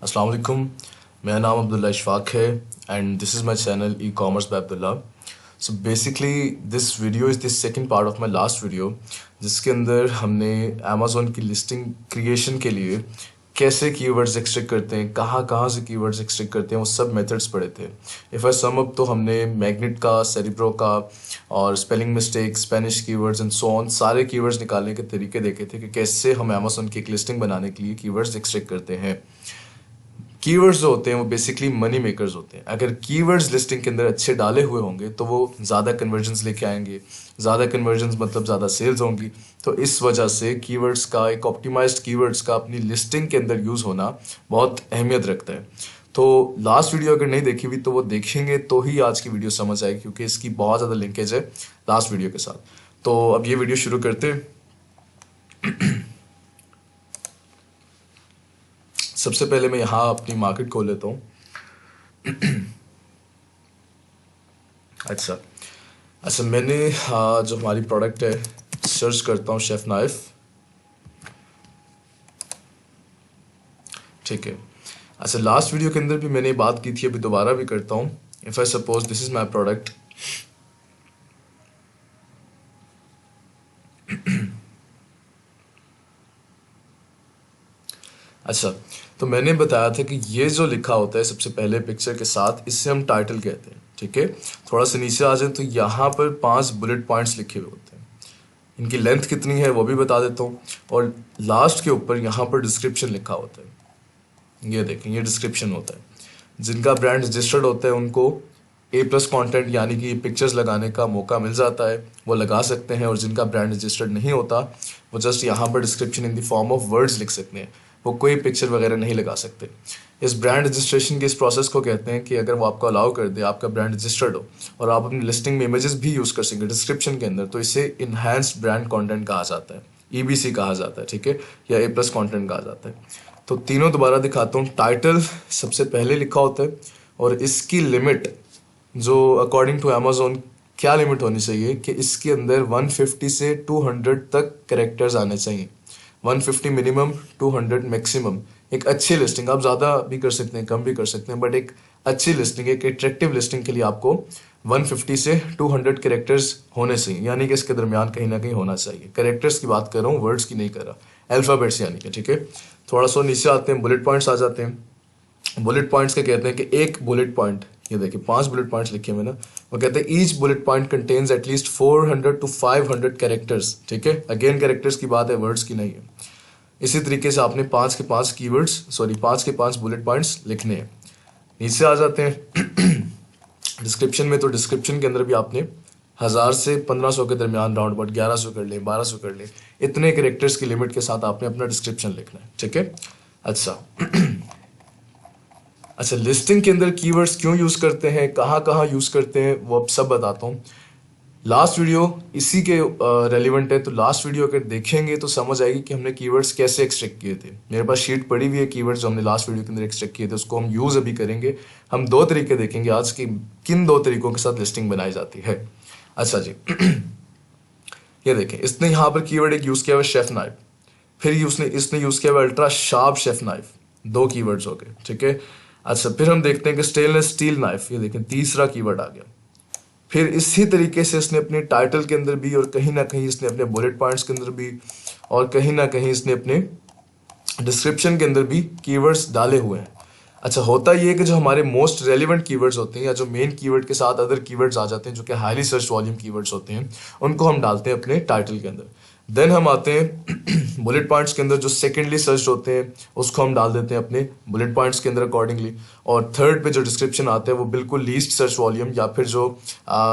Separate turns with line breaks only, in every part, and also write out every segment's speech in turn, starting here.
अस्सलाम वालेकुम। मेरा नाम अब्दुल्ला इशफाक है and this is my channel e commerce by Abdullah. So basically this video is this second part of my last video, जिसके अंदर हमने अमेज़ॉन की लिस्टिंग क्रिएशन के लिए कैसे कीवर्ड्स एक्सट्रैक्ट करते हैं, कहाँ कहाँ से कीवर्ड्स एक्सट्रैक्ट करते हैं, वो सब मेथड्स पढ़े थे। इफ़ आई सम अप तो हमने मैग्नेट का, सेरिब्रो का और spelling mistake, Spanish keywords and so on सारे कीवर्ड्स निकालने के तरीके देखे थे कि कैसे हम अमेज़ॉन की एक लिस्टिंग बनाने के लिए कीवर्ड्स एक्सट्रैक्ट करते हैं। कीवर्ड्स जो होते हैं वो बेसिकली मनी मेकर्स होते हैं। अगर कीवर्ड्स लिस्टिंग के अंदर अच्छे डाले हुए होंगे तो वो ज़्यादा कन्वर्जन्स लेके आएंगे, ज़्यादा कन्वर्जन्स मतलब ज़्यादा सेल्स होंगी। तो इस वजह से कीवर्ड्स का, एक ऑप्टिमाइज्ड कीवर्ड्स का अपनी लिस्टिंग के अंदर यूज़ होना बहुत अहमियत रखता है। तो लास्ट वीडियो अगर नहीं देखी हुई तो वो देखेंगे तो ही आज की वीडियो समझ आएगी, क्योंकि इसकी बहुत ज़्यादा लिंकेज है लास्ट वीडियो के साथ। तो अब ये वीडियो शुरू करते हैं। सबसे पहले मैं यहाँ अपनी मार्केट खोल लेता हूँ। अच्छा मैंने जो हमारी प्रोडक्ट है सर्च करता हूँ शेफ नाइफ। ठीक है। अच्छा, लास्ट वीडियो के अंदर भी मैंने बात की थी, अभी दोबारा भी करता हूँ। If I suppose this is my product, अच्छा तो मैंने बताया था कि ये जो लिखा होता है सबसे पहले पिक्चर के साथ, इससे हम टाइटल कहते हैं। ठीक है, थोड़ा सा नीचे आ जाए तो यहाँ पर 5 बुलेट पॉइंट्स लिखे हुए होते हैं। इनकी लेंथ कितनी है वो भी बता देता हूँ। और लास्ट के ऊपर यहाँ पर डिस्क्रिप्शन लिखा होता है। ये देखें, ये डिस्क्रिप्शन होता है। जिनका ब्रांड रजिस्टर्ड होता है उनको A+ कंटेंट यानी कि पिक्चर्स लगाने का मौका मिल जाता है, वो लगा सकते हैं। और जिनका ब्रांड रजिस्टर्ड नहीं होता वो जस्ट यहाँ पर description in the form of words लिख सकते हैं, वो कोई पिक्चर वगैरह नहीं लगा सकते। इस ब्रांड रजिस्ट्रेशन के इस प्रोसेस को कहते हैं कि अगर वो आपको अलाउ कर दे, आपका ब्रांड रजिस्टर्ड हो और आप अपनी लिस्टिंग में इमेजेस भी यूज़ कर सकेंगे डिस्क्रिप्शन के अंदर, तो इसे इन्हांस्ड ब्रांड कंटेंट कहा जाता है, EBC कहा जाता है। ठीक है, या A+ कंटेंट कहा जाता है। तो तीनों दोबारा दिखाता हूँ। टाइटल सबसे पहले लिखा होता है और इसकी लिमिट जो अकॉर्डिंग टू अमेज़ॉन क्या लिमिट होनी चाहिए कि इसके अंदर 150 से 200 तक कैरेक्टर्स आने चाहिए। 150 मिनिमम, 200 मैक्सिमम। एक अच्छी लिस्टिंग, आप ज़्यादा भी कर सकते हैं, कम भी कर सकते हैं, बट एक अच्छी लिस्टिंग, एक अट्रैक्टिव लिस्टिंग के लिए आपको 150 से 200 कैरेक्टर्स होने चाहिए, यानी कि इसके दरमियान कहीं ना कहीं होना चाहिए। कैरेक्टर्स की बात कर रहा हूँ, वर्ड्स की नहीं कर रहा, अल्फ़ाबेट्स यानी कि। ठीक है, थोड़ा सा नीचे आते हैं, बुलेट पॉइंट्स आ जाते हैं। बुलेट पॉइंट्स के कहते हैं कि एक बुलेट पॉइंट, ये देखिए 5 बुलेट पॉइंट्स लिखे मैंने, वो कहते हैं each bullet point contains at least 400 to 500 characters. ठीक है, अगेन कैरेक्टर्स की बात है, वर्ड्स की नहीं है। इसी तरीके से आपने 5 के 5 कीवर्ड्स, 5 के 5 बुलेट पॉइंट्स लिखने हैं। नीचे आ जाते हैं डिस्क्रिप्शन में। तो डिस्क्रिप्शन के अंदर भी आपने 1000 से 1500 के दरमियान राउंड अबाउट 1100 कर लें, 1200 कर लें, इतने कैरेक्टर्स की लिमिट के साथ आपने अपना डिस्क्रिप्शन लिखना है। ठीक है। अच्छा लिस्टिंग के अंदर कीवर्ड्स क्यों यूज़ करते हैं, कहाँ कहाँ यूज़ करते हैं, वो अब सब बताता हूँ। लास्ट वीडियो इसी के रेलिवेंट है, तो लास्ट वीडियो अगर देखेंगे तो समझ आएगी कि हमने कीवर्ड्स कैसे एक्सट्रैक्ट किए थे। मेरे पास शीट पड़ी हुई है कीवर्ड्स जो हमने लास्ट वीडियो के अंदर एक्सट्रैक्ट किए थे, उसको हम यूज़ अभी करेंगे। हम 2 तरीके देखेंगे आज की, किन 2 तरीकों के साथ लिस्टिंग बनाई जाती है। अच्छा जी ये देखें, इसने यहाँ पर कीवर्ड एक यूज़ किया हुआ शेफ नाइफ, फिर इसने यूज़ किया हुआ ultra sharp chef knife, 2 keywords हो गए। ठीक है। अच्छा फिर हम देखते हैं कि स्टेनलेस स्टील नाइफ, ये देखें तीसरा कीवर्ड आ गया। फिर इसी तरीके से इसने अपने टाइटल के अंदर भी, और कहीं ना कहीं इसने अपने बुलेट पॉइंट्स के अंदर भी, और कहीं ना कहीं इसने अपने डिस्क्रिप्शन के अंदर भी कीवर्ड्स डाले हुए हैं। अच्छा होता ये है कि जो हमारे मोस्ट रेलिवेंट कीवर्ड्स होते हैं, या जो मेन कीवर्ड के साथ अदर कीवर्ड्स आ जाते हैं जो कि हाईली सर्च वॉल्यूम कीवर्ड्स होते हैं, उनको हम डालते हैं अपने टाइटल के अंदर। देन हम आते हैं बुलेट पॉइंट्स के अंदर, जो सेकेंडली सर्च होते हैं उसको हम डाल देते हैं अपने बुलेट पॉइंट्स के अंदर अकॉर्डिंगली। और थर्ड पे जो डिस्क्रिप्शन आता है वो बिल्कुल लीस्ट सर्च वॉल्यूम, या फिर जो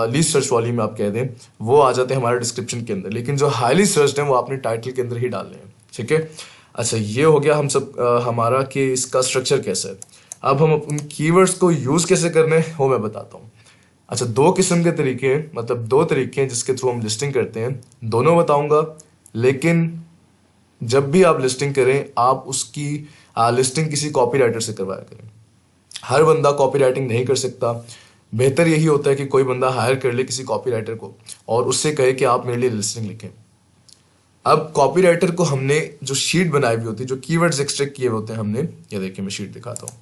लीस्ट सर्च वॉल्यूम आप कह दें, वो आ जाते हैं हमारे डिस्क्रिप्शन के अंदर। लेकिन जो हाईली सर्च हैं वो आपने टाइटल के अंदर ही डालने हैं। ठीक है। अच्छा ये हो गया हम सब हमारा कि इसका स्ट्रक्चर कैसा है। अब हम उन कीवर्ड्स को यूज़ कैसे करने हैं वो मैं बताता हूँ। अच्छा 2 किस्म के तरीके हैं, मतलब 2 तरीके हैं जिसके थ्रू हम लिस्टिंग करते हैं, दोनों बताऊंगा। लेकिन जब भी आप लिस्टिंग करें, आप उसकी लिस्टिंग किसी कॉपीराइटर से करवाया करें। हर बंदा कॉपी राइटिंग नहीं कर सकता। बेहतर यही होता है कि कोई बंदा हायर कर ले किसी कॉपीराइटर को और उससे कहे कि आप मेरे लिए लिस्टिंग लिखें। अब कॉपीराइटर को हमने जो शीट बनाई हुई होती है, जो कीवर्ड्स एक्सट्रैक्ट किए हुए होते हैं हमने, ये देखिए मैं शीट दिखाता हूँ।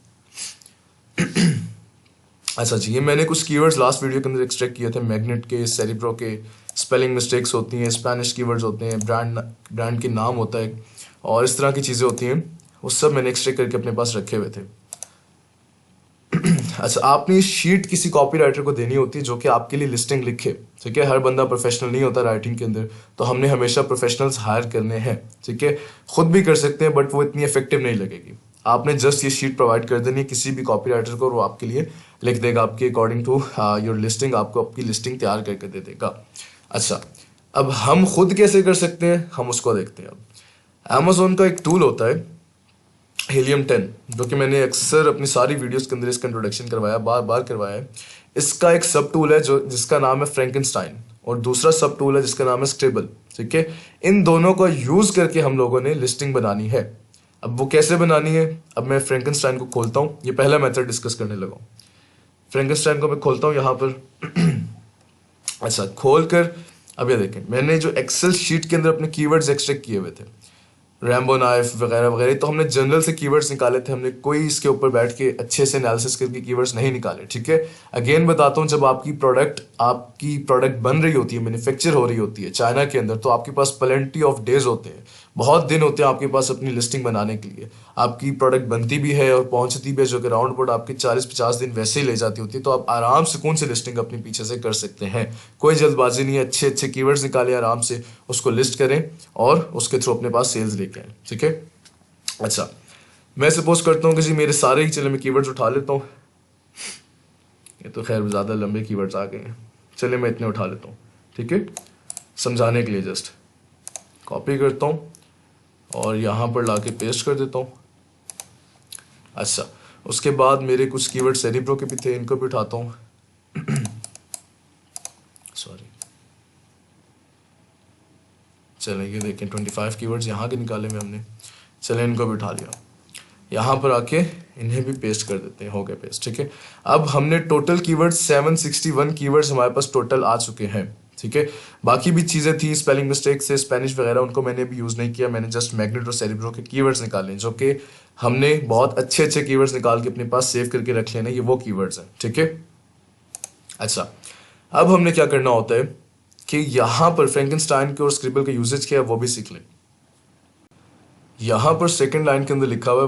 अच्छा जी, ये मैंने कुछ कीवर्ड्स लास्ट वीडियो के अंदर एक्सट्रैक्ट किए थे, मैग्नेट के, सेरिब्रो के, स्पेलिंग मिस्टेक्स होती हैं, स्पेनिश कीवर्ड्स होते हैं, ब्रांड के नाम होता है और इस तरह की चीज़ें होती हैं, वो सब मैंने एक्सट्रैक्ट करके अपने पास रखे हुए थे। अच्छा, आपने शीट किसी कॉपीराइटर को देनी होती है जो कि आपके लिए लिस्टिंग लिखे, ठीक है। हर बंदा प्रोफेशनल नहीं होता राइटिंग के अंदर, तो हमने हमेशा प्रोफेशनल्स हायर करने हैं, ठीक है। खुद भी कर सकते हैं बट वो इतनी इफेक्टिव नहीं लगेगी। आपने जस्ट ये शीट प्रोवाइड कर देनी है किसी भी कॉपीराइटर को, वो आपके लिए लिख देगा, आपके अकॉर्डिंग टू योर लिस्टिंग, आपको आपकी लिस्टिंग तैयार करके दे देगा। अच्छा, अब हम खुद कैसे कर सकते हैं, हम उसको देखते हैं। अब अमेजोन का एक टूल होता है हीलियम 10, जो कि मैंने अक्सर अपनी सारी वीडियोस के अंदर इसका इंट्रोडक्शन करवाया, बार बार करवाया है। इसका एक सब टूल है जो जिसका नाम है फ्रैंकेनस्टाइन, और दूसरा सब टूल है जिसका नाम है स्क्रिबल, ठीक है। इन दोनों का यूज करके हम लोगों ने लिस्टिंग बनानी है। अब वो कैसे बनानी है, अब मैं फ्रैंकेनस्टाइन को खोलता हूँ, ये पहला मेथड डिस्कस करने लगा हूँ। फ्रैंकेनस्टाइन को मैं खोलता हूँ यहाँ पर। अच्छा, खोल कर अब ये देखें, मैंने जो एक्सेल शीट के अंदर अपने कीवर्ड्स एक्सट्रैक्ट किए हुए थे, रैम्बो नाइफ वगैरह वगैरह, तो हमने जनरल से कीवर्ड्स निकाले थे, हमने कोई इसके ऊपर बैठ के अच्छे से एनालिसिस करके कीवर्ड्स नहीं निकाले, ठीक है। अगेन बताता हूँ, जब आपकी प्रोडक्ट बन रही होती है, मैन्युफैक्चर हो रही होती है चाइना के अंदर, तो आपके पास प्लेंटी ऑफ डेज होते हैं, बहुत दिन होते हैं आपके पास अपनी लिस्टिंग बनाने के लिए। आपकी प्रोडक्ट बनती भी है और पहुंचती भी है, जो कि राउंड अबाउट आपके 40-50 दिन वैसे ही ले जाती होती है, तो आप आराम से कौन सी लिस्टिंग अपने पीछे से कर सकते हैं। कोई जल्दबाजी नहीं है, अच्छे अच्छे कीवर्ड्स निकालें, आराम से उसको लिस्ट करें और उसके थ्रू अपने पास सेल्स लेके आए, ठीक है। अच्छा, मैं सपोज करता हूँ कि जी मेरे सारे ही, चले मैं कीवर्ड्स उठा लेता हूँ, ये तो खैर ज़्यादा लंबे कीवर्ड्स आ गए हैं, चले मैं इतने उठा लेता हूँ, ठीक है, समझाने के लिए। जस्ट कॉपी करता हूँ और यहाँ पर लाके पेस्ट कर देता हूँ। अच्छा, उसके बाद मेरे कुछ कीवर्ड सेरिब्रो के भी थे, इनको भी उठाता हूँ। सॉरी, चलें ये देखें 25 कीवर्ड्स यहाँ के निकाले में हमने, चलें इनको भी उठा लिया, यहाँ पर आके इन्हें भी पेस्ट कर देते हैं, हो गया पेस्ट, ठीक है। अब हमने टोटल कीवर्ड्स 761 कीवर्ड्स हमारे पास टोटल आ चुके हैं, ठीक है। बाकी भी चीज़ें थी, स्पेलिंग मिस्टेक से स्पेनिश वगैरह, उनको मैंने भी यूज़ नहीं किया, मैंने जस्ट मैग्नेट और सेरिब्रो के कीवर्ड्स निकाले, जो कि हमने बहुत अच्छे अच्छे कीवर्ड्स निकाल के अपने पास सेव करके रख लेना, ये वो कीवर्ड्स हैं, ठीक है। अच्छा, अब हमने क्या करना होता है कि यहाँ पर फ्रैंकेनस्टाइन के और स्क्रिबल का यूजेज क्या है वो भी सीख लें। यहाँ पर सेकंड लाइन के अंदर लिखा हुआ है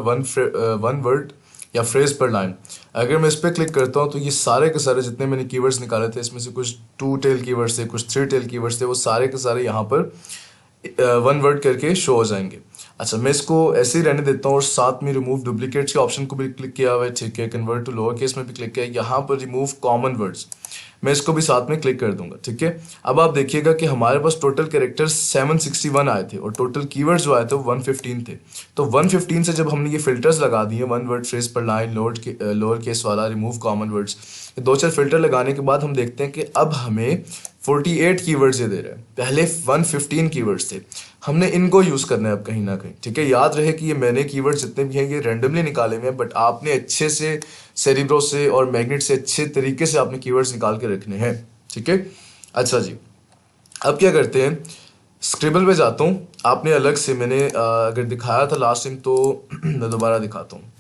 वन वर्ड या फ्रेज पर लाइन। अगर मैं इस पर क्लिक करता हूँ तो ये सारे के सारे जितने मैंने कीवर्ड्स निकाले थे, इसमें से कुछ 2 टेल कीवर्ड्स थे, कुछ 3 टेल कीवर्ड्स थे, वो सारे के सारे यहाँ पर वन वर्ड करके शो हो जाएंगे। अच्छा, मैं इसको ऐसे ही रहने देता हूँ और साथ में रिमूव डुप्लीकेट्स के ऑप्शन को भी क्लिक किया हुआ है, ठीक है। कन्वर्ट टू लोअर केस में भी क्लिक किया है, यहाँ पर रिमूव कॉमन वर्ड्स मैं इसको भी साथ में क्लिक कर दूंगा, ठीक है। अब आप देखिएगा कि हमारे पास टोटल कैरेक्टर्स 761 आए थे और टोटल कीवर्ड्स जो आए थे वो 115 थे। तो 115 से जब हमने ये फिल्टर्स लगा दिए, वन वर्ड, फ्रेज पर लाइन, लोअर केस वाला, रिमूव कॉमन वर्ड्स, 2-4 फिल्टर लगाने के बाद हम देखते हैं कि अब हमें 48 कीवर्ड्स ये दे रहे हैं। पहले 115 कीवर्ड्स थे, हमने इनको यूज करना है अब कहीं ना कहीं, ठीक है। याद रहे कि ये मैंने कीवर्ड्स जितने भी हैं ये रैंडमली निकाले हुए हैं, बट आपने अच्छे से सेरिब्रो से और मैग्नेट से अच्छे तरीके से आपने कीवर्ड्स निकाल के रखने हैं, ठीक है। अच्छा जी, अब क्या करते हैं, स्क्रिबल पे जाता हूँ। आपने अलग से, मैंने अगर दिखाया था लास्ट टाइम तो मैं दोबारा दिखाता हूँ।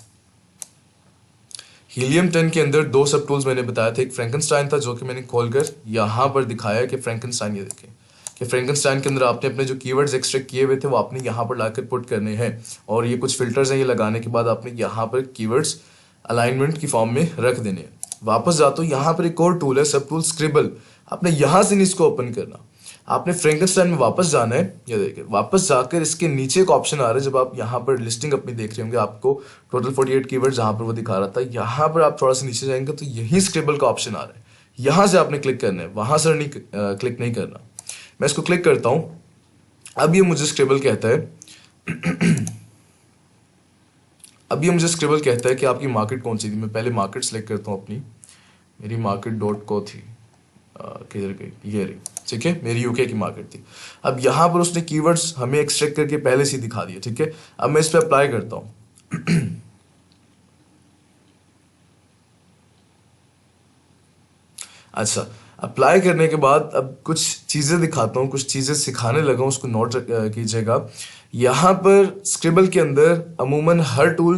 हीलियम 10 के अंदर 2 सब टूल्स मैंने बताया था, एक फ्रैंकेनस्टाइन था जो कि मैंने खोलकर यहाँ पर दिखाया कि फ्रैंकेनस्टाइन, ये देखें कि फ्रैंकेनस्टाइन के अंदर आपने अपने जो कीवर्ड्स एक्सट्रैक्ट किए हुए थे वो आपने यहाँ पर लाकर पुट करने हैं, और ये कुछ फिल्टर्स हैं, ये लगाने के बाद आपने यहाँ पर कीवर्ड्स अलाइनमेंट की फॉर्म में रख देने हैं। वापस जाता हूँ, यहाँ पर एक और टूल है सब टूल स्क्रिबल, आपने यहाँ से नहीं इसको ओपन करना, आपने फ्रैंकेनस्टाइन में वापस जाना है। ये देखिए, वापस जाकर इसके नीचे एक ऑप्शन आ रहा है, जब आप यहाँ पर लिस्टिंग अपनी देख रहे होंगे, आपको टोटल 48 कीवर्ड जहाँ पर वो दिखा रहा था, यहाँ पर आप थोड़ा सा नीचे जाएंगे तो यही स्क्रिबल का ऑप्शन आ रहा है, यहाँ से आपने क्लिक करना है, वहां से नहीं क्लिक नहीं करना। मैं इसको क्लिक करता हूँ, अब ये मुझे स्क्रिबल कहता है अब ये मुझे स्क्रिबल कहता है कि आपकी मार्केट कौन सी थी। मैं पहले मार्केट सेलेक्ट करता हूँ अपनी, मेरी मार्केट .co थी, किधर गई, ये रही, ठीक है, मेरी यूके की मार्केट थी। अब यहाँ पर उसने कीवर्ड्स हमें एक्सट्रैक्ट करके पहले से दिखा दिया, ठीक है। अब मैं इस पर अप्लाई करता हूँ। अच्छा, अप्लाई करने के बाद अब कुछ चीज़ें दिखाता हूँ, कुछ चीज़ें सिखाने लगा हूँ, उसको नोट कीजिएगा। यहाँ पर स्क्रिबल के अंदर अमूमन हर टूल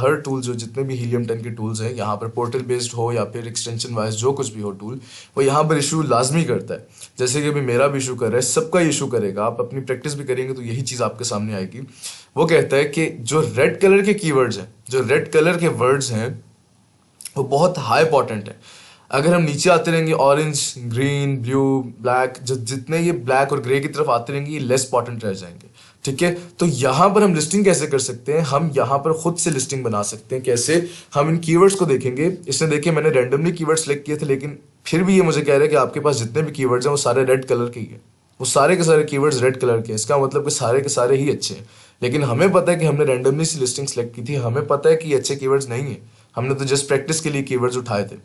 हर टूल जो जितने भी हीलियम 10 के टूल्स हैं यहाँ पर पोर्टल बेस्ड हो या फिर एक्सटेंशन वाइज जो कुछ भी हो टूल, वो यहाँ पर इशू लाजमी करता है। जैसे कि अभी मेरा भी इशू कर रहा है, सबका इशू करेगा। आप अपनी प्रैक्टिस भी करेंगे तो यही चीज़ आपके सामने आएगी। वो कहता है कि जो रेड कलर के कीवर्ड्स हैं, जो रेड कलर के वर्ड्स हैं, वो बहुत हाई इंपॉर्टेंट है। अगर हम नीचे आते रहेंगे ऑरेंज, ग्रीन, ब्लू, ब्लैक, जो जितने ये ब्लैक और ग्रे की तरफ आते रहेंगे ये लेस इंपॉर्टेंट रह जाएंगे। ठीक है, तो यहाँ पर हम लिस्टिंग कैसे कर सकते हैं? हम यहाँ पर खुद से लिस्टिंग बना सकते हैं। कैसे? हम इन कीवर्ड्स को देखेंगे। इसने देखिए मैंने रैंडमली कीवर्ड सेलेक्ट किए थे, लेकिन फिर भी ये मुझे कह रहा है कि आपके पास जितने भी कीवर्ड्स हैं वो सारे रेड कलर के ही हैं। वो सारे के सारे कीवर्ड्स रेड कलर के हैं। इसका मतलब कि सारे के सारे ही अच्छे हैं। लेकिन हमें पता है कि हमने रैंडमली सी लिस्टिंग सेलेक्ट की थी, हमें पता है कि ये अच्छे कीवर्ड्स नहीं है, हमने तो जस्ट प्रैक्टिस के लिए कीवर्ड्स उठाए थे।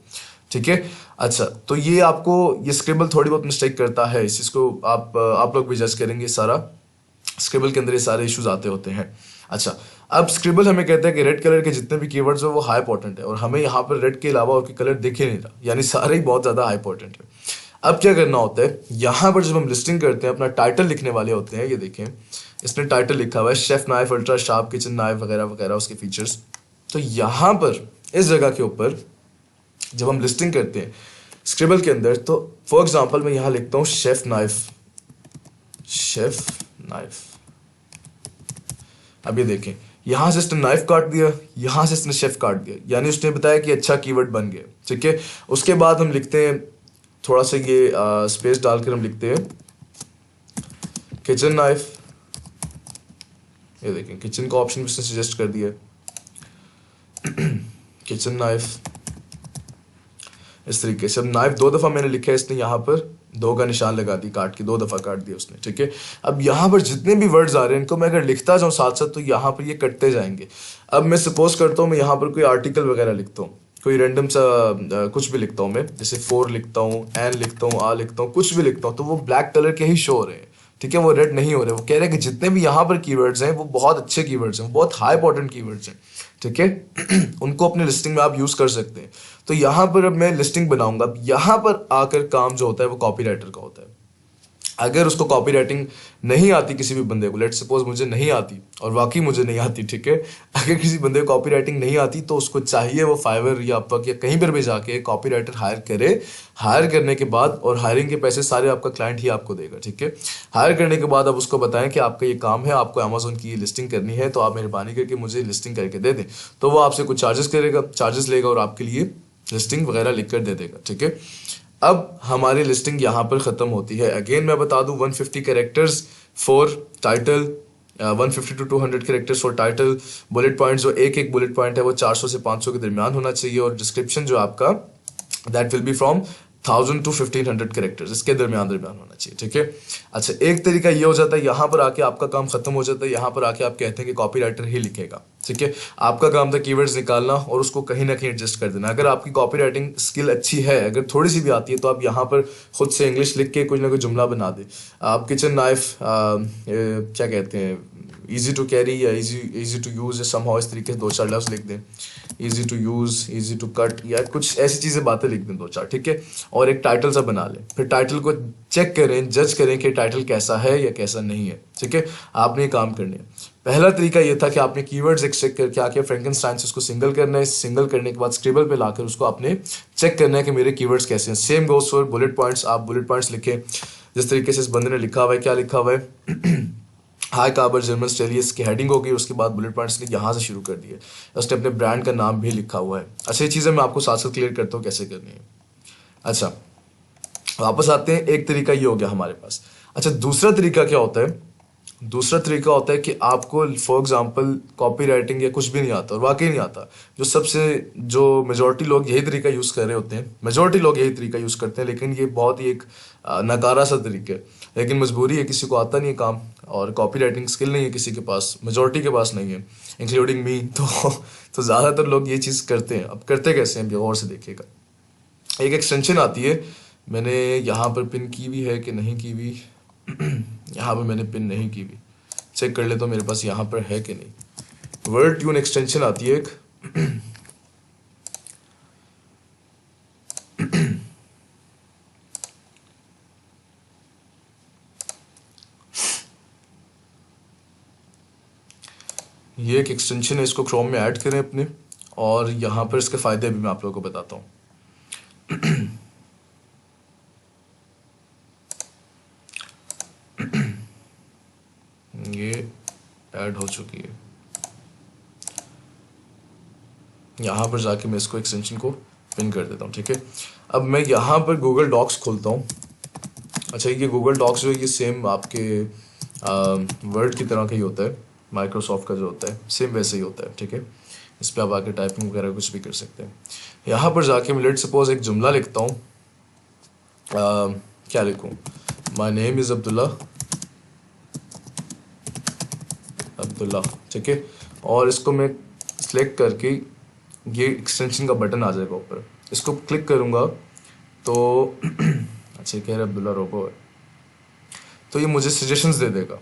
ठीक है, अच्छा, तो ये आपको ये स्क्रिबल थोड़ी बहुत मिस्टेक करता है, इस चीज़ को आप लोग भी जज करेंगे। सारा स्क्रिबल के अंदर ये सारे इश्यूज आते होते हैं। अच्छा, अब स्क्रिबल हमें कहता है कि रेड कलर के जितने भी कीवर्ड्स हो वो हाई इंपॉर्टेंट है, और हमें यहाँ पर रेड के अलावा और कोई कलर दिख ही नहीं रहा, यानी सारे ही बहुत ज़्यादा हाई इंपॉर्टेंट है। अब क्या करना होता है, यहाँ पर जब हम लिस्टिंग करते हैं अपना टाइटल लिखने वाले होते हैं, ये देखें इसने टाइटल लिखा हुआ है chef knife ultra sharp kitchen knife वगैरह वगैरह उसके फीचर्स। तो यहाँ पर इस जगह के ऊपर जब हम लिस्टिंग करते हैं स्क्रिबल के अंदर, तो फॉर एग्जांपल मैं यहाँ लिखता हूँ शेफ नाइफ। अब ये देखें, यहाँ से इसने नाइफ काट दिया, यहाँ से इसने शेफ काट दिया, यानी उसने बताया कि अच्छा कीवर्ड बन गया। ठीक है, उसके बाद हम लिखते हैं थोड़ा सा ये स्पेस डालकर हम लिखते हैं किचन नाइफ। ये देखें किचन का ऑप्शन भी इसने सजेस्ट कर दिया किचन नाइफ इस तरीके से। अब नाइफ 2 दफ़ा मैंने लिखा है, इसने यहाँ पर 2 का निशान लगा दी, काट के 2 दफ़ा काट दिया उसने। ठीक है, अब यहाँ पर जितने भी वर्ड्स आ रहे हैं इनको मैं अगर लिखता जाऊँ साथ साथ तो यहाँ पर ये कटते जाएंगे। अब मैं सपोज करता हूँ मैं यहाँ पर कोई आर्टिकल वगैरह लिखता हूँ, कोई रैंडम सा कुछ भी लिखता हूँ मैं, जैसे 4 लिखता हूँ, एन लिखता हूँ, आ लिखता हूँ, कुछ भी लिखता हूँ, तो वो ब्लैक कलर के ही शो हो रहे हैं। ठीक है, वो रेड नहीं हो रहे। वो कह रहे हैं कि जितने भी यहाँ पर कीवर्ड्स हैं वो बहुत अच्छे कीवर्ड्स हैं, बहुत हाई इंपॉर्टेंट कीवर्ड्स हैं। ठीक है उनको अपने लिस्टिंग में आप यूज कर सकते हैं। तो यहाँ पर अब मैं लिस्टिंग बनाऊंगा। अब यहाँ पर आकर काम जो होता है वो कॉपी राइटर का होता है। अगर उसको कॉपी राइटिंग नहीं आती किसी भी बंदे को, लेट सपोज मुझे नहीं आती, और वाकई मुझे नहीं आती, ठीक है, अगर किसी बंदे को कॉपी राइटिंग नहीं आती तो उसको चाहिए वो फाइवर या अपवर्क या कहीं पर भी जाके कॉपी राइटर हायर करे। हायर करने के बाद, और हायरिंग के पैसे सारे आपका क्लाइंट ही आपको देगा। ठीक है, हायर करने के बाद आप उसको बताएं कि आपका ये काम है, आपको अमेजोन की लिस्टिंग करनी है, तो आप मेहरबानी करके मुझे लिस्टिंग करके दे दें। तो वो आपसे कुछ चार्जेस लेगा और आपके लिए लिस्टिंग वगैरह लिख कर दे देगा। ठीक है, अब हमारी लिस्टिंग यहाँ पर ख़त्म होती है। अगेन मैं बता दूं 150 characters for title, 150 to 200 characters for title. Bullet point जो एक एक बुलेट पॉइंट है वो 400 से 500 के दरमियान होना चाहिए, और डिस्क्रिप्शन जो आपका that will be from 1000 to 1500 characters, इसके दरमियान होना चाहिए। ठीक है, अच्छा, एक तरीका ये हो जाता है, यहाँ पर आके आपका काम खत्म हो जाता है। यहाँ पर आके आप कहते हैं कि कॉपी राइटर ही लिखेगा। ठीक है, आपका काम था कीवर्ड्स निकालना और उसको कहीं ना कहीं एडजस्ट कर देना। अगर आपकी कॉपी राइटिंग स्किल अच्छी है, अगर थोड़ी सी भी आती है, तो आप यहाँ पर खुद से इंग्लिश लिख के कुछ ना कुछ जुमला बना दे। आप किचन नाइफ क्या कहते हैं, इजी टू कैरी या इजी टू यूज, समहाउ इस तरीके से 2-4 लफ्ज लिख दें, easy to use, easy to cut, या कुछ ऐसी चीज़ें बातें लिख दें 2-4। ठीक है, और एक टाइटल सा बना लें। फिर टाइटल को चेक करें, जज करें कि टाइटल कैसा है या कैसा नहीं है। ठीक है, आपने ये काम करने हैं। पहला तरीका ये था कि आपने कीवर्ड्स एक्सट्रैक्ट करके आके फ्रैंकेनस्टाइन से उसको सिंगल करना है। सिंगल करने के बाद स्क्रिबल पे लाकर उसको आपने चेक करना है कि मेरे कीवर्ड्स कैसे हैं। Same goes for bullet points. आप बुलेट पॉइंट्स लिखें जिस तरीके से इस बंदे ने लिखा हुआ है। क्या लिखा हुआ है? हाई कार्बर जर्मन स्टेलियस की हेडिंग हो गई, उसके बाद बुलेट पॉइंट्स ने यहाँ से शुरू कर दिए, उसने अपने ब्रांड का नाम भी लिखा हुआ है। अच्छा, ये चीज़ें मैं आपको साथ साथ क्लियर करता हूँ कैसे करनी है। अच्छा, वापस आते हैं। एक तरीका ये हो गया हमारे पास। अच्छा, दूसरा तरीका क्या होता है? दूसरा तरीका होता है कि आपको फॉर एग्जांपल कॉपी राइटिंग या कुछ भी नहीं आता, और वाकई नहीं आता। जो मेजॉरिटी लोग यही तरीका यूज़ कर रहे होते हैं, मेजॉरिटी लोग यही तरीका यूज़ करते हैं, लेकिन ये बहुत ही एक नकारा सा तरीका है। लेकिन मजबूरी है, किसी को आता नहीं है काम, और कॉपी राइटिंग स्किल नहीं है किसी के पास, मेजॉरिटी के पास नहीं है, इंक्लूडिंग मी। तो ज़्यादातर लोग ये चीज़ करते हैं। अब करते कैसे हैं, गौर से देखिएगा। एक एक्सटेंशन आती है, मैंने यहाँ पर पिन की हुई है कि नहीं की हुई, यहाँ पर मैंने पिन नहीं की हुई, चेक कर ले तो मेरे पास यहाँ पर है कि नहीं। वर्ड ट्यून एक्सटेंशन आती है एक ये एक एक्सटेंशन है, इसको क्रोम में ऐड करें अपने, और यहाँ पर इसके फ़ायदे भी मैं आप लोगों को बताता हूँ। ये ऐड हो चुकी है। यहाँ पर जाके मैं इसको एक्सटेंशन को पिन कर देता हूँ, ठीक है। अब मैं यहाँ पर गूगल डॉक्स खोलता हूँ। अच्छा, ये गूगल डॉक्स जो है ये सेम आपके वर्ड की तरह का ही होता है, माइक्रोसॉफ्ट का जो होता है सेम वैसे ही होता है, ठीक है। इस पर आप आके टाइपिंग वगैरह कुछ भी कर सकते हैं। यहाँ पर जाके मैं लेट सपोज एक जुमला लिखता हूँ। क्या लिखूँ? My name is Abdullah, Abdullah, ठीक है। और इसको मैं सिलेक्ट करके ये एक्सटेंशन का बटन आ जाएगा ऊपर, इसको क्लिक करूँगा तो अच्छा कह रहे अब्दुल्ला रोबो है, तो ये मुझे सजेशंस दे देगा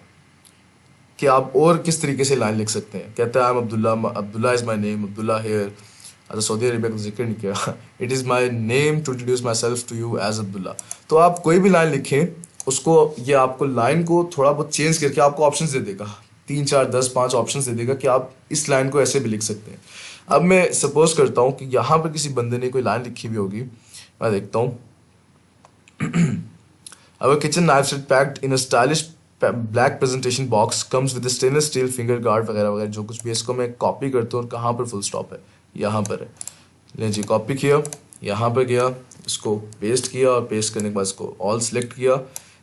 कि आप और किस तरीके से लाइन लिख सकते हैं। कहता है I am Abdullah, Abdullah is my name, Abdullah here. अच्छा, सऊदी अरेबिया का जिक्र नहीं किया। It is my name to introduce myself to you as Abdullah. तो आप कोई भी लाइन लिखें, उसको ये आपको लाइन को थोड़ा बहुत चेंज करके आपको ऑप्शंस दे देगा, 3 4 10 5 ऑप्शंस दे देगा कि आप इस लाइन को ऐसे भी लिख सकते हैं। अब मैं सपोज करता हूँ कि यहाँ पर किसी बंदे ने कोई लाइन लिखी हुई होगी, मैं देखता हूँ। Our kitchen knife set packed in a stylish black presentation box comes with a stainless steel finger guard वगैरह वगैरह जो कुछ भी। इसको मैं कॉपी करता हूँ और कहाँ पर फुल स्टॉप है, यहाँ पर है। ले जी, कॉपी किया, यहाँ पर गया, इसको पेस्ट किया और पेस्ट करने के बाद इसको ऑल सेलेक्ट किया।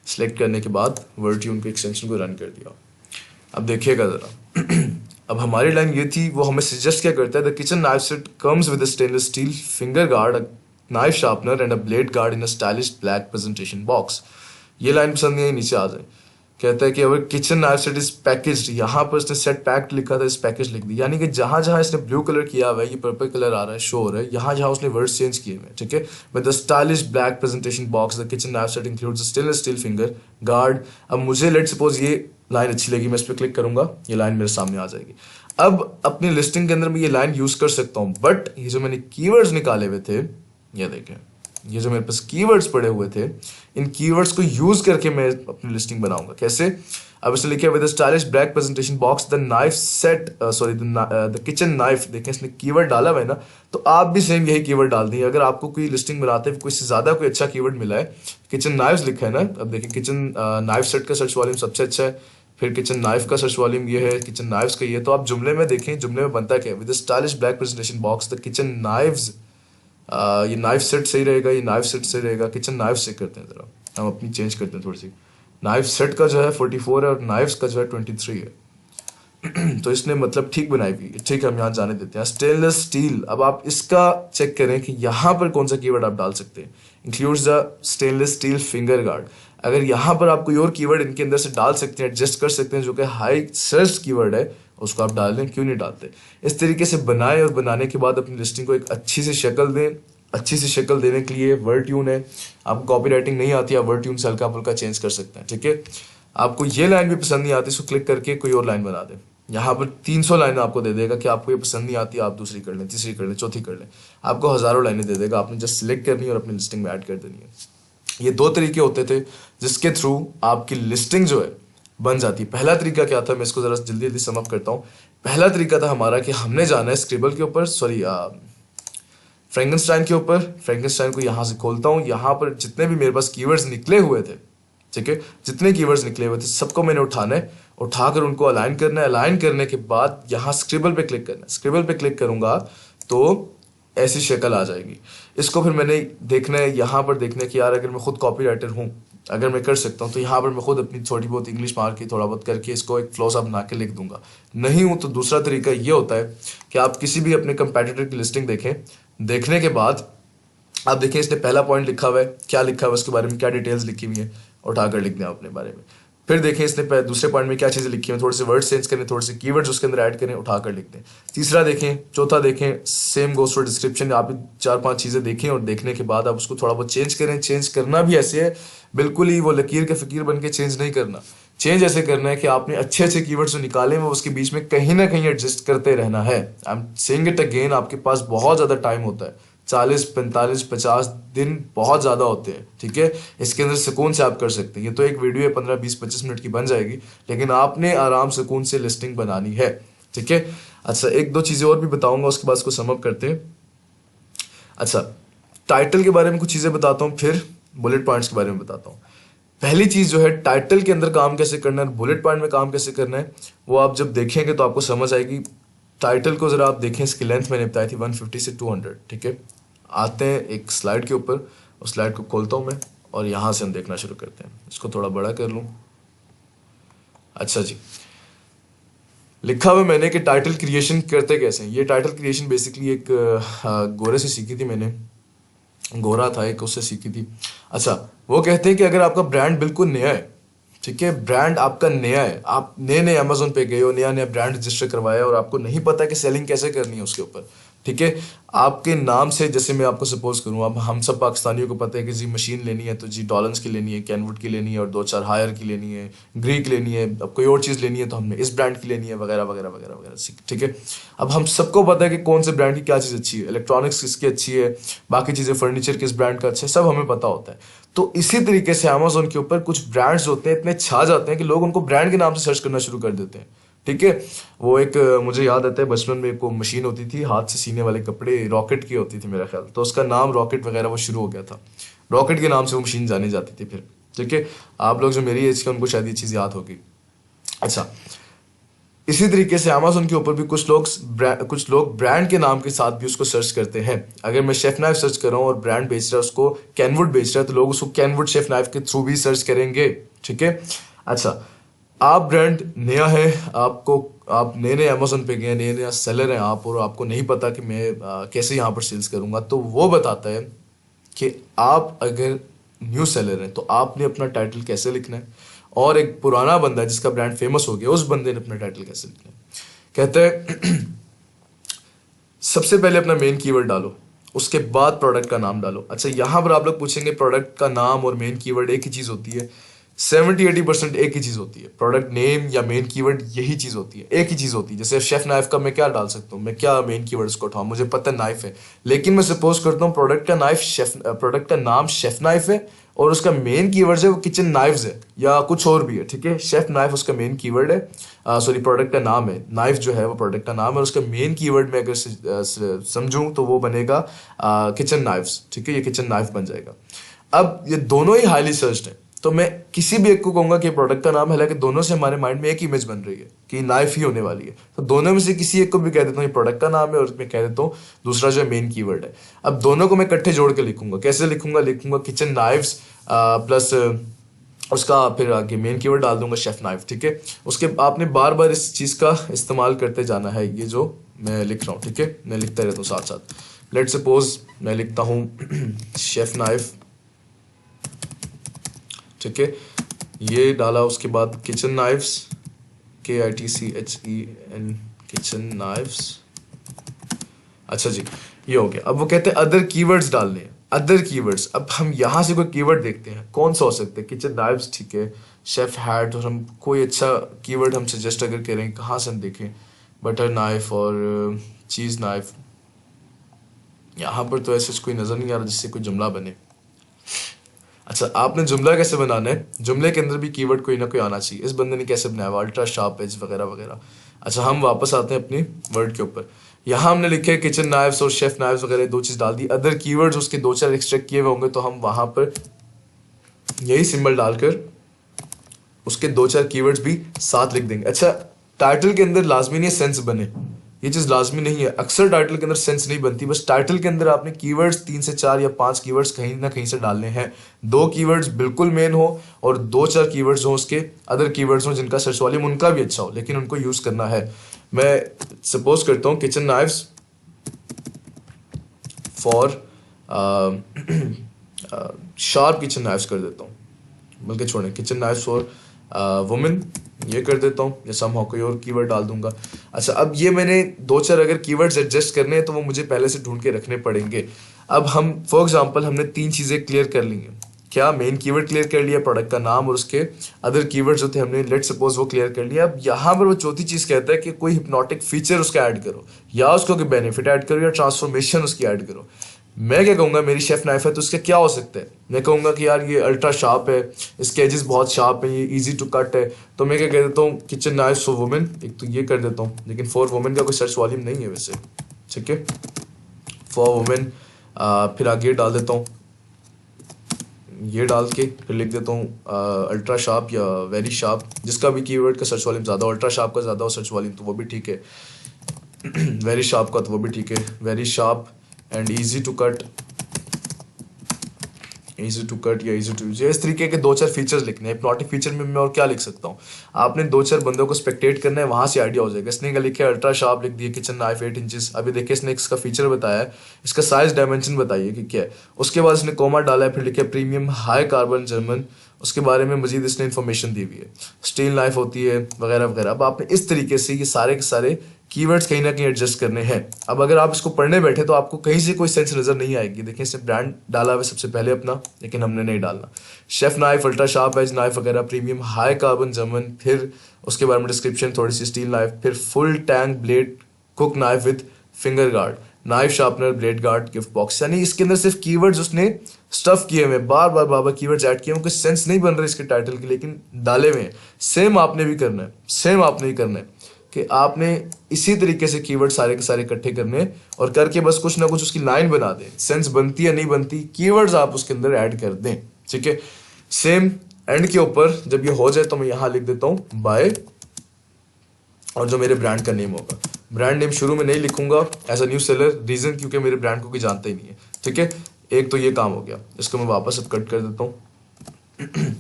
सेलेक्ट करने के बाद वर्ड ट्यून के एक्सटेंशन को रन कर दिया। अब देखिएगा ज़रा। अब हमारी लाइन ये थी, वो हमें सजेस्ट क्या करता है, the kitchen knife set comes with a stainless steel finger guard, knife sharpener and a blade guard in a stylish black presentation box. ये लाइन पसंद नहीं है, नीचे आ जाए। कहता है कि our kitchen knife set is packaged, यहाँ पर इसने सेट पैक्ड लिखा था, इस पैकेज लिख दिया। यानी कि जहाँ जहाँ इसने ब्लू कलर किया हुआ है, ये पर्पल कलर आ रहा है, शो हो रहा है, यहाँ जहाँ उसने वर्ड्स चेंज किए हुए हैं, ठीक है। With the stylish black presentation box the kitchen knife set includes stainless steel finger guard. अब मुझे लेट सपोज ये लाइन अच्छी लगी, मैं इस पर क्लिक करूंगा, ये लाइन मेरे सामने आ जाएगी। अब अपनी लिस्टिंग के अंदर मैं ये लाइन यूज कर सकता हूँ, बट ये जो मैंने कीवर्ड्स निकाले हुए थे, ये देखें, ये जो मेरे पास कीवर्ड्स पड़े हुए थे, इन कीवर्ड्स को यूज करके मैं अपनी लिस्टिंग बनाऊंगा। कैसे? अब इसने लिखा with stylish black presentation box the knife set, sorry the kitchen knife. देखें इसने कीवर्ड डाला हुआ है ना, तो आप भी सेम यही कीवर्ड डाल दें। अगर आपको कोई लिस्टिंग बनाते हुए कोई से ज्यादा कोई अच्छा कीवर्ड मिला है, किचन नाइफ्स लिखा है ना, अब देखिए किचन नाइफ सेट का सर्च वॉल्यूम सबसे अच्छा है, फिर किचन नाइफ का सर्च वॉल्यूम ये है, किचन नाइफ्स का ये। तो आप जुमले में देखें, जुमले में बनता क्या है, with stylish black presentation box the kitchen knifes. ये नाइफ सेट सही रहेगा, ये नाइफ सेट सही रहेगा, किचन नाइफ से करते हैं जरा, हम अपनी चेंज करते हैं थोड़ी सी। नाइफ सेट का जो है 44 है और नाइफ्स का जो है 23 है। तो इसने मतलब ठीक बनाई हुई है, ठीक है, हम यहाँ जाने देते हैं। स्टेनलेस स्टील, अब आप इसका चेक करें कि यहाँ पर कौन सा कीवर्ड आप डाल सकते हैं। Includes the stainless steel finger guard. अगर यहाँ पर आप कोई और कीवर्ड इनके अंदर से डाल सकते हैं, एडजस्ट कर सकते हैं, जो कि हाई सर्च कीवर्ड है, उसको आप डाल दें, क्यों नहीं डालते। इस तरीके से बनाएं और बनाने के बाद अपनी लिस्टिंग को एक अच्छी सी शक्ल दें। अच्छी सी शक्ल देने के लिए वर्ड ट्यून है, आपको कॉपी राइटिंग नहीं आती, आप वर्ड ट्यून से हल्का फुल्का चेंज कर सकते हैं, ठीक है। आपको ये लाइन भी पसंद नहीं आती, इसको क्लिक करके कोई और लाइन बना दें। यहाँ पर 300 लाइन आपको दे देगा कि आपको ये पसंद नहीं आती, आप दूसरी कर लें, तीसरी कर लें, चौथी कर लें। आपको हज़ारों लाइनें दे देगा, आपने जस्ट सिलेक्ट करनी है और अपनी लिस्टिंग में ऐड कर देनी है। ये 2 तरीके होते थे जिसके थ्रू आपकी लिस्टिंग जो है बन जाती है। पहला तरीका क्या था, मैं इसको ज़रा जल्दी जल्दी सम अप करता हूँ। पहला तरीका था हमारा कि हमने जाना है स्क्रिबल के ऊपर, सॉरी फ्रैंकनस्टाइन के ऊपर। फ्रैंकनस्टाइन को यहाँ से खोलता हूँ, यहाँ पर जितने भी मेरे पास कीवर्ड्स निकले हुए थे, ठीक है, जितने कीवर्ड्स निकले हुए थे सबको मैंने उठाना है, उठाकर उनको अलाइन करना है। अलाइन करने के बाद यहाँ स्क्रिबल पे क्लिक करना है। स्क्रिबल पे क्लिक करूंगा तो ऐसी शक्ल आ जाएगी। इसको फिर मैंने देखना है, यहाँ पर देखना है कि यार अगर मैं खुद कॉपी राइटर हूँ, अगर मैं कर सकता हूँ, तो यहाँ पर मैं खुद अपनी थोड़ी बहुत इंग्लिश मार के थोड़ा बहुत करके इसको एक फ्लो सा बना के लिख दूंगा। नहीं हूँ तो दूसरा तरीका ये होता है कि आप किसी भी अपने कंपेटिटर की लिस्टिंग देखें, देखने के बाद आप देखें इसने पहला पॉइंट लिखा हुआ है, क्या लिखा हुआ है उसके बारे में, क्या डिटेल्स लिखी हुई है, उठाकर लिख दें अपने बारे में। फिर देखें इसने दूसरे पॉइंट में क्या चीज़ें लिखी हैं, थोड़े से वर्ड चेंज करें, थोड़े से कीवर्ड्स उसके अंदर ऐड करें, उठाकर लिख दें। तीसरा देखें, चौथा देखें, सेम गोस टू डिस्क्रिप्शन। आप 4-5 चीज़ें देखें और देखने के बाद आप उसको थोड़ा बहुत चेंज करें। चेंज करना भी ऐसे है, बिल्कुल ही वो लकीर के फ़कीर बन के चेंज नहीं करना। चेंज ऐसे करना है कि आपने अच्छे अच्छे कीवर्ड्स जो निकाले हैं वो उसके बीच में कहीं ना कहीं एडजस्ट करते रहना है। I am saying it again, आपके पास बहुत ज़्यादा टाइम होता है, 40, 45, 50 दिन बहुत ज़्यादा होते हैं, ठीक है। इसके अंदर सुकून से आप कर सकते हैं। ये तो एक वीडियो है 15, 20, 25 मिनट की बन जाएगी, लेकिन आपने आराम सुकून से लिस्टिंग बनानी है। ठीक है। अच्छा, एक दो चीजें और भी बताऊंगा, उसके बाद इसको सम अप करते हैं। अच्छा, टाइटल के बारे में कुछ चीजें बताता हूँ, फिर बुलेट पॉइंट्स के बारे में बताता हूँ। पहली चीज जो है, टाइटल के अंदर काम कैसे करना है, बुलेट पॉइंट में काम कैसे करना है, वो आप जब देखेंगे तो आपको समझ आएगी। टाइटल को जरा आप देखें, इसकी लेंथ मैंने बताई थी 150 से 200, ठीक है। आते हैं एक स्लाइड के ऊपर, उस स्लाइड को खोलता हूँ मैं और यहाँ से हम देखना शुरू करते हैं। इसको थोड़ा बड़ा कर लूँ। अच्छा जी, लिखा हुआ मैंने कि टाइटल क्रिएशन करते कैसे हैं। ये टाइटल क्रिएशन बेसिकली एक गोरे से सीखी थी मैंने, गोरा था एक, उससे सीखी थी। अच्छा, वो कहते हैं कि अगर आपका ब्रांड बिल्कुल नया है, ठीक है, ब्रांड आपका नया है, आप नए नए अमेजोन पे गए हो, नया नया ब्रांड रजिस्टर करवाया और आपको नहीं पता कि सेलिंग कैसे करनी है उसके ऊपर, ठीक है। आपके नाम से, जैसे मैं आपको सपोज करूँ, अब हम सब पाकिस्तानियों को पता है कि जी मशीन लेनी है तो जी डॉलन्स की लेनी है, कैनवुड की लेनी है और दो चार हायर की लेनी है, ग्रीक लेनी है, अब कोई और चीज़ लेनी है तो हमने इस ब्रांड की लेनी है, वगैरह वगैरह वगैरह वगैरह, ठीक है। अब हम सबको पता है कि कौन से ब्रांड की क्या चीज़ अच्छी है, इलेक्ट्रॉनिक्स किसकी अच्छी है, बाकी चीज़ें, फर्नीचर किस ब्रांड का अच्छा है, सब हमें पता होता है। तो इसी तरीके से अमेजोन के ऊपर कुछ ब्रांड्स होते हैं, इतने छा जाते हैं कि लोग उनको ब्रांड के नाम से सर्च करना शुरू कर देते हैं, ठीक है। वो एक मुझे याद आता है बचपन में एक वो मशीन होती थी हाथ से सीने वाले कपड़े, रॉकेट की होती थी मेरा ख्याल, तो उसका नाम रॉकेट वगैरह वो शुरू हो गया था, रॉकेट के नाम से वो मशीन जानी जाती थी फिर, ठीक है। आप लोग जो मेरी एज के, उनको शायद ये चीज़ याद होगी। अच्छा, इसी तरीके से अमेजोन के ऊपर भी कुछ लोग ब्रांड के नाम के साथ भी उसको सर्च करते हैं। अगर मैं शेफ नाइफ सर्च कर रहा हूँ और ब्रांड बेच रहा है उसको, कैनवुड बेच रहा है, तो लोग उसको कैनवुड शेफ नाइफ के थ्रू भी सर्च करेंगे, ठीक है। अच्छा, आप ब्रांड नया है, आप नए नए अमेजोन पे गए, नए नया सेलर हैं आप, और आपको नहीं पता कि मैं कैसे यहाँ पर सेल्स करूँगा, तो वो बताता है कि आप अगर न्यू सेलर हैं तो आपने अपना टाइटल कैसे लिखना है, और एक पुराना बंदा जिसका ब्रांड फेमस हो गया, उस बंदे ने अपना टाइटल कैसे लिखना है। कहते हैं सबसे पहले अपना मेन कीवर्ड डालो, उसके बाद प्रोडक्ट का नाम डालो। अच्छा, यहाँ पर आप लोग पूछेंगे प्रोडक्ट का नाम और मेन कीवर्ड एक ही चीज़ होती है? 70-80% एक ही चीज़ होती है। प्रोडक्ट नेम या मेन कीवर्ड यही चीज़ होती है, एक ही चीज़ होती है। जैसे शेफ नाइफ का मैं क्या डाल सकता हूँ, मैं क्या मेन कीवर्ड उसको उठाऊँ, मुझे पता है नाइफ है, लेकिन मैं सपोज करता हूँ प्रोडक्ट का नाम शेफ नाइफ है और उसका मेन कीवर्ड है वो किचन नाइफ्स है या कुछ और भी है, ठीक है। शेफ नाइफ उसका मेन कीवर्ड है, सॉरी प्रोडक्ट का नाम है, नाइफ जो है वो प्रोडक्ट का नाम है, और उसका मेन कीवर्ड में अगर समझूं तो वो बनेगा किचन नाइफ्स, ठीक है, ये किचन नाइफ बन जाएगा। अब ये दोनों ही हाईली सर्च्ड है, तो मैं किसी भी एक को कहूंगा कि प्रोडक्ट का नाम है, हालांकि दोनों से हमारे माइंड में एक इमेज बन रही है कि नाइफ ही होने वाली है, तो दोनों में से किसी एक को भी कह देता हूँ ये प्रोडक्ट का नाम है और मैं कह देता हूँ दूसरा जो है मेन कीवर्ड है। अब दोनों को मैं इकट्ठे जोड़ के लिखूंगा, कैसे लिखूंगा किचन नाइफ्स प्लस उसका फिर आगे मेन कीवर्ड डाल दूंगा शेफ नाइफ, ठीक है। उसके आपने बार बार इस चीज़ का इस्तेमाल करते जाना है, ये जो मैं लिख रहा हूँ, ठीक है, मैं लिखता रहता हूँ साथ साथ। लेट सपोज मैं लिखता हूँ शेफ नाइफ, ठीक है, ये डाला, उसके बाद kitchen knifes, KITCHEN, kitchen knifes. अच्छा जी, ये हो गया। अब वो कहते हैं अदर कीवर्ड्स डालने हैं, अदर कीवर्ड्स। अब हम यहाँ से कोई कीवर्ड देखते हैं, कौन सा हो सकता है, किचन नाइफ्स, ठीक है, शेफ हैट, और हम कोई अच्छा कीवर्ड हम सजेस्ट अगर करें, कहाँ से हम देखें, बटर नाइफ और चीज़ नाइफ। यहाँ पर तो ऐसे कोई नज़र नहीं आ रहा जिससे कोई जुमला बने। अच्छा, आपने जुमला कैसे बनाना है, जुमले के अंदर भी कीवर्ड कोई ना कोई आना चाहिए। इस बंदे ने कैसे बनाया, अल्ट्रा शार्प एज वगैरह वगैरह। अच्छा, हम वापस आते हैं अपनी वर्ड के ऊपर। यहाँ हमने लिखे किचन नाइफ्स और शेफ नाइफ्स वगैरह, दो चीज़ डाल दी। अदर कीवर्ड्स उसके दो चार एक्सट्रैक्ट किए हुए होंगे, तो हम वहाँ पर यही सिंबल डालकर उसके दो चार कीवर्ड्स भी साथ लिख देंगे। अच्छा, टाइटल के अंदर लाजमी नहीं सेंस बने, ये चीज़ लाजमी नहीं है। अक्सर टाइटल के अंदर सेंस नहीं बनती, बस टाइटल के अंदर आपने कीवर्ड्स 3 से 4 या 5 कीवर्ड्स कहीं ना कहीं से डालने हैं। 2 कीवर्ड्स बिल्कुल मेन हो और 2-4 कीवर्ड्स हो उसके अदर कीवर्ड्स हो जिनका सर्च वॉल्यूम उनका भी अच्छा हो, लेकिन उनको यूज़ करना है। मैं सपोज करता हूँ kitchen knifes for sharp kitchen knifes कर देता हूँ, बल्कि छोड़ें, किचन नाइफ्स फॉर वुमेन ये कर देता हूँ, या समहाउ कोई और कीवर्ड डाल दूंगा। अच्छा, अब ये मैंने 2-4 अगर कीवर्ड्स एडजस्ट करने हैं तो वो मुझे पहले से ढूंढ के रखने पड़ेंगे। अब हम फॉर एग्जांपल हमने 3 चीज़ें क्लियर कर ली हैं, क्या, मेन कीवर्ड क्लियर कर लिया, प्रोडक्ट का नाम और उसके अदर कीवर्ड्स जो थे हमने लेट सपोज वो क्लियर कर लिया। अब यहाँ पर वो चौथी चीज़ कहता है कि कोई हिप्नोटिक फीचर उसका ऐड करो, या उसको कोई बेनिफिट ऐड करो, या ट्रांसफॉर्मेशन उसकी ऐड करो। मैं क्या कहूँगा, मेरी शेफ नाइफ है तो इसका क्या हो सकता है, मैं कहूँगा कि यार ये अल्ट्रा शार्प है, इसके एजेस बहुत शार्प है, ये इजी टू कट है, तो मैं क्या कह देता हूँ किचन नाइफ फॉर वुमेन, एक तो ये कर देता हूँ, लेकिन फॉर वुमेन का कोई सर्च वॉल्यूम नहीं है वैसे, ठीक है, फॉर वुमेन। फिर आगे डाल देता हूँ, ये डाल के फिर लिख देता हूँ अल्ट्रा शार्प या वेरी शार्प, जिसका भी कीवर्ड का सर्च वॉल्यूम ज़्यादा हो, अल्ट्रा शार्प का ज़्यादा हो सर्च वॉल्यूम तो वो भी ठीक है, वेरी शार्प का तो वो भी ठीक है, very sharp and easy to cut, easy to cut या इजी टू यूज, इस तरीके के 2-4 फीचर्स लिखने हैं। हिप्नोटिक फीचर में मैं और क्या लिख सकता हूँ, आपने 2-4 बंदों को स्पेक्टेट करना है, वहां से आइडिया हो जाएगा। इसने क्या लिखा है, अल्ट्रा शार्प लिख दिया, किचन नाइफ 8 इंचेस, अभी देखिए इसने इसका फीचर बताया है, इसका साइज डायमेंशन बताइए कि क्या है, उसके बाद इसने कोमा डाला है, फिर लिखा है प्रीमियम हाई कार्बन जर्मन, उसके बारे में मजीद इसने इन्फॉर्मेशन दी हुई है, स्टील नाइफ होती है वगैरह वगैरह। अब आपने इस तरीके से ये सारे के सारे कीवर्ड्स कहीं ना कहीं एडजस्ट करने हैं। अब अगर आप इसको पढ़ने बैठे तो आपको कहीं से कोई सेंस नजर नहीं आएगी। देखिए इसने ब्रांड डाला हुआ सबसे पहले अपना, लेकिन हमने नहीं डालना, chef knife, ultra sharp edge knife वगैरह, प्रीमियम हाई कार्बन जर्मन, फिर उसके बारे में डिस्क्रिप्शन थोड़ी सी, स्टील नाइफ, फिर full tank blade cook knife with finger guard, knife sharpener, blade guard, gift box. यानी इसके अंदर सिर्फ कीवर्ड्स उसने स्टफ किए हुए, बार बार कीवर्ड्स ऐड किए हुए, कुछ सेंस नहीं बन रहे इसके टाइटल के, लेकिन डाले हुए हैं। सेम आपने भी करना है, सेम आपने ही करना है कि आपने इसी तरीके से कीवर्ड सारे के सारे इकट्ठे करने और करके बस कुछ ना कुछ उसकी लाइन बना दें, सेंस बनती है नहीं बनती, कीवर्ड्स आप उसके अंदर ऐड कर दें, ठीक है। सेम एंड के ऊपर जब ये हो जाए तो मैं यहां लिख देता हूं बाय, और जो मेरे ब्रांड का नेम होगा, ब्रांड नेम शुरू में नहीं लिखूंगा as a new seller, reason क्योंकि मेरे ब्रांड को कोई जानता ही नहीं है, ठीक है। एक तो ये काम हो गया, इसको मैं वापस अब कट कर देता हूँ।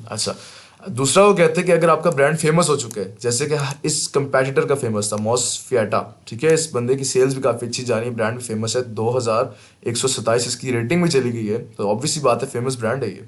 अच्छा, दूसरा वो कहते हैं कि अगर आपका ब्रांड फेमस हो चुका है, जैसे कि इस कंपेटिटर का फेमस था मॉस फियाटा, ठीक है, इस बंदे की सेल्स भी काफी अच्छी जा रही है, ब्रांड भी फेमस है, 2127 इसकी रेटिंग भी चली गई है, तो ऑब्वियसली बात है फेमस ब्रांड है ये।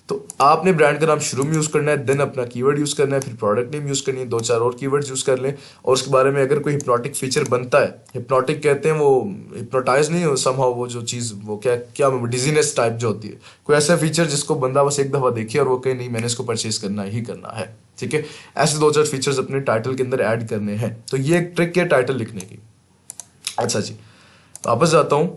तो आपने ब्रांड का नाम शुरू में यूज करना है, देन अपना कीवर्ड यूज करना है, फिर प्रोडक्ट नेम यूज करनी है, 2-4 और कीवर्ड्स यूज कर लें, और उसके बारे में अगर कोई हिप्नोटिक फीचर बनता है, हिप्नोटिक कहते हैं वो हिप्नोटाइज नहीं हो समहाउ, वो जो चीज वो क्या क्या डिजीनेस टाइप जो होती है, कोई ऐसा फीचर जिसको बंदा बस एक दफा देखे और वो कहे नहीं मैंने इसको परचेज करना ही करना है, ठीक है। ऐसे 2-4 फीचर्स अपने टाइटल के अंदर ऐड करने हैं, तो ये एक ट्रिक है टाइटल लिखने की। अच्छा जी, वापस जाता हूं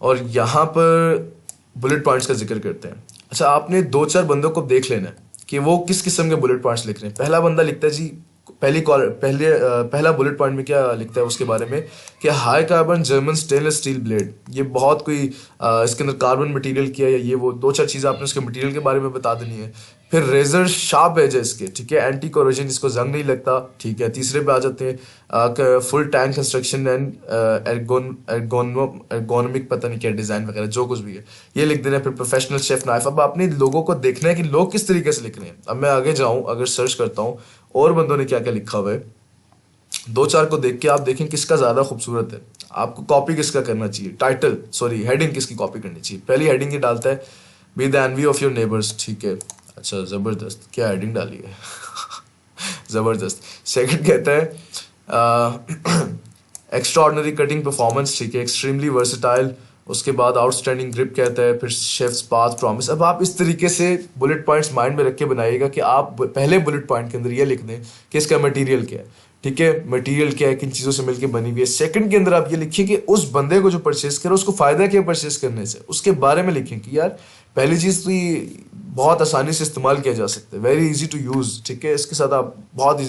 और यहाँ पर बुलेट पॉइंट्स का जिक्र करते हैं। अच्छा, आपने 2-4 बंदों को देख लेना है कि वो किस किस्म के बुलेट पॉइंट्स लिख रहे हैं। पहला बंदा लिखता है जी, पहला बुलेट पॉइंट में क्या लिखता है उसके बारे में कि high carbon German stainless steel blade, ये बहुत कोई इसके अंदर कार्बन मटेरियल किया है, ये वो 2-4 चीज़ें आपने उसके मटेरियल के बारे में बता देनी है। फिर रेजर शार्प एज है इसके, ठीक है, एंटी कोरोजन, इसको जंग नहीं लगता, ठीक है। तीसरे पे आ जाते हैं full tank construction and ergonomic, पता नहीं क्या डिजाइन वगैरह जो कुछ भी है ये लिख देना है। फिर प्रोफेशनल शेफ नाइफ। अब आपने लोगों को देखना है कि लोग किस तरीके से लिख रहे हैं। अब मैं आगे जाऊं, अगर सर्च करता हूं और बंदों ने क्या क्या लिखा हुआ है, 2-4 को देख के आप देखें किसका ज्यादा खूबसूरत है, आपको कॉपी किसका करना चाहिए, टाइटल सॉरी हेडिंग किसकी कॉपी करनी चाहिए। पहली हेडिंग ये डालता है be the envy of your neighbours, ठीक है, अच्छा जबरदस्त, क्या हेडिंग डाली है जबरदस्त। सेकंड कहता है एक्स्ट्रा ऑर्डिनरी कटिंग परफॉर्मेंस, ठीक है, एक्सट्रीमली वर्सेटाइल, उसके बाद आउटस्टैंडिंग ग्रिप कहता है, फिर शेफ्स पाथ प्रॉमिस। अब आप इस तरीके से बुलेट पॉइंट्स माइंड में रख के बनाइएगा कि आप पहले बुलेट पॉइंट के अंदर ये लिख दें कि इसका मटेरियल क्या है, ठीक है, मटेरियल क्या है, किन चीज़ों से मिलकर बनी हुई है। सेकंड के अंदर आप ये लिखिए कि उस बंदे को जो परचेस करे उसको फायदा क्या परचेस करने से, उसके बारे में लिखें कि यार पहली चीज़ तो ये बहुत आसानी से इस्तेमाल किया जा सकता है, वेरी इजी टू यूज़, ठीक है, इसके साथ आप बहुत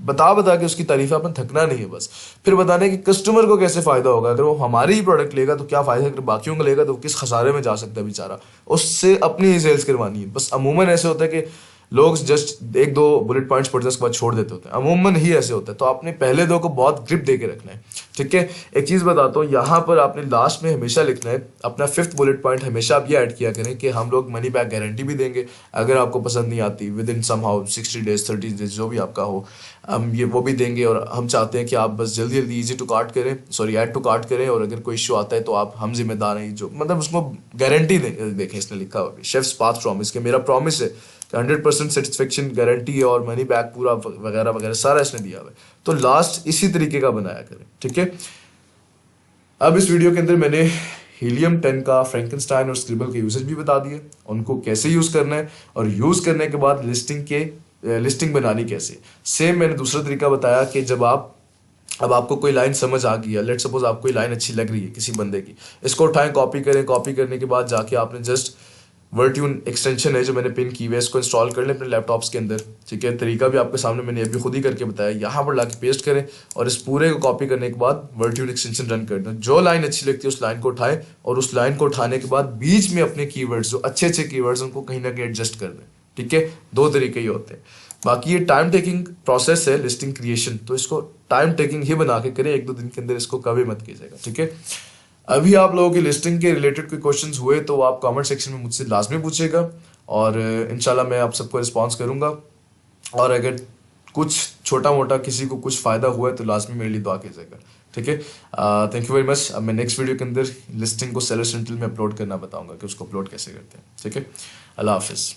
बता के उसकी तारीफ अपन थकना नहीं है बस। फिर बताने कि कस्टमर को कैसे फायदा होगा, अगर वो हमारी ही प्रोडक्ट लेगा तो क्या फायदा, अगर बाकियों को लेगा तो किस खसारे में जा सकता है बेचारा, उससे अपनी ही सेल्स करवानी है बस। अमूमन ऐसे होता है कि लोग जस्ट 1-2 बुलेट पॉइंट्स पढ़ते हैं उसके बाद छोड़ देते होते हैं, अमूमन ही ऐसे होता है। तो आपने पहले 2 को बहुत ग्रिप दे के रखना है, ठीक है। एक चीज़ बताता हूँ, यहाँ पर आपने लास्ट में हमेशा लिखना है अपना 5th बुलेट पॉइंट, हमेशा आप ये ऐड किया करें कि हम लोग मनी बैक गारंटी भी देंगे अगर आपको पसंद नहीं आती, within somehow 60 days 30 days जो भी आपका हो, हम ये वो भी देंगे। और हम चाहते हैं कि आप बस जल्दी जल्दी ईजी टू कार्ट करें, सॉरी ऐड टू कार्ट करें, और अगर कोई इशू आता है तो आप हम जिम्मेदार हैं, जो मतलब उसको गारंटी देखें। इसने लिखा हुआ शेफ्स पाथ प्रॉमिस के मेरा प्रॉमिस है 100% सेटिस्फेक्शन गारंटी है और मनी बैक पूरा वगैरह वगैरह सारा इसने दिया हुआ है। तो लास्ट इसी तरीके का बनाया करें, ठीक है। अब इस वीडियो के अंदर मैंने हीलियम 10 का फ्रैंकनस्टाइन और स्क्रिबल के यूसेज भी बता दिए, उनको कैसे यूज करना है, और यूज करने के बाद लिस्टिंग बनानी कैसे। सेम मैंने दूसरा तरीका बताया कि जब आप अब आपको कोई लाइन समझ आ गई है, लेट सपोज आपको कोई लाइन अच्छी लग रही है किसी बंदे की, इसको उठाएं, कॉपी करें, कॉपी करने के बाद जाके आपने जस्ट वर्ट्यून एक्सटेंशन है जो मैंने पिन की हुई है, इसको इंस्टॉल कर लें अपने लैपटॉप्स के अंदर, ठीक है। तरीका भी आपके सामने मैंने अभी खुद ही करके बताया, यहाँ पर लाके पेस्ट करें और इस पूरे को कॉपी करने के बाद वर्ट्यून एक्सटेंशन रन कर दें। जो लाइन अच्छी लगती है उस लाइन को उठाएं और उस लाइन को उठाने के बाद बीच में अपने कीवर्ड्स जो अच्छे अच्छे कीवर्ड्स उनको कहीं ना कहीं एडजस्ट कर दें, ठीक है। दो तरीके ही होते हैं। बाकी ये टाइम टेकिंग प्रोसेस है लिस्टिंग क्रिएशन, तो इसको टाइम टेकिंग ही बना के करें, 1-2 दिन के अंदर इसको कभी मत कीजिएगा, ठीक है। अभी आप लोगों की लिस्टिंग के रिलेटेड कोई क्वेश्चंस हुए तो आप कमेंट सेक्शन में मुझसे लाजमी पूछिएगा और इंशाल्लाह मैं आप सबको रिस्पॉन्स करूंगा। और अगर कुछ छोटा मोटा किसी को कुछ फ़ायदा हुआ है तो लाजमी मेरे लिए दुआ कीजिएगा, ठीक है। Thank you very much. अब मैं नेक्स्ट वीडियो के अंदर लिस्टिंग को सेलर सेंट्रल में अपलोड करना बताऊंगा कि उसको अपलोड कैसे करते हैं, ठीक है। अल्लाह हाफिज़।